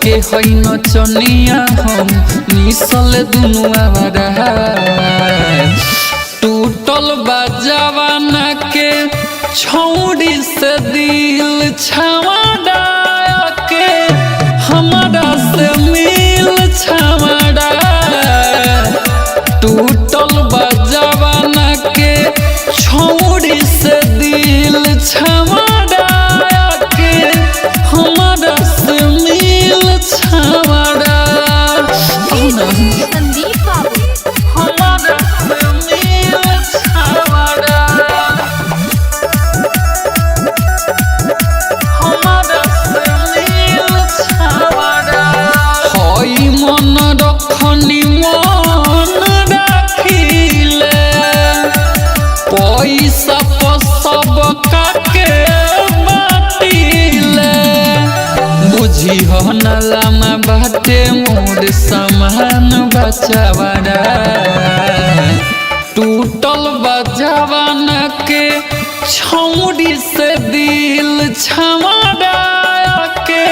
के हई नचनिया हम मिसल दुनु आवारा टूटल बा जवाना के छौड़ी से दिल छावड़ा के हमारा से मिल छावड़ा टूटल बा जवाना के छौड़ी से दिल छावड़ा के हमारा से मिल छावड़ा संदीप बाबू हमारा से मिल छावड़ा हमारा से मिल छावड़ा हई मन रखनी मन राखिले पैसा सब काके बाटिले बुझी हो नलामा बाटे मोर सामान बचावड़ा टूटल बजावन के छौड़ी से दिल छावड़ा के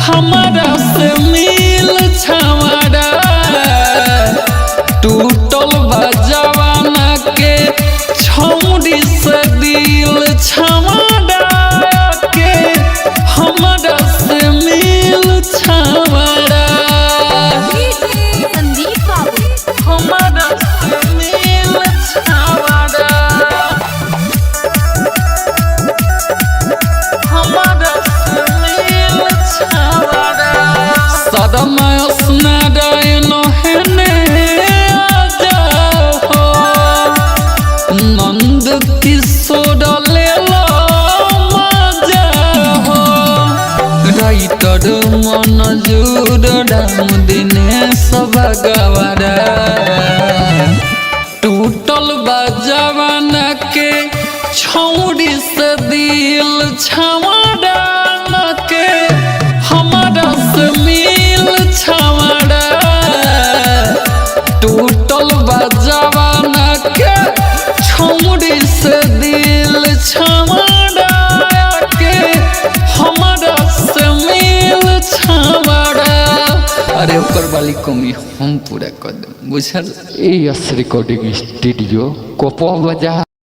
हमारा से मिल छावड़ा टूटल बजावन के छौड़ी से दिल छावड़ा के हमारा से मिल छावड़ा संदीप बाबू हमारा से मिल छावड़ा हमारा से मिल छावड़ा सदमा स्नारायण हेने आजा हो नंद किशोर ले लो मजा हो राइटर मनजूर राम दिनेश भगवारा टूटल बा जवाना के छौड़ी से दिल छावड़ा के हमारा से मिल छावड़ा टूटल बा जवाना के छौड़ी से दिल छावड़ा के हमारा से मिल छावड़ा अरे ओकर वाली कमी हम पूरा कर दें बुझल। AS रिकॉर्डिंग स्टूडियो कोपा बाजार।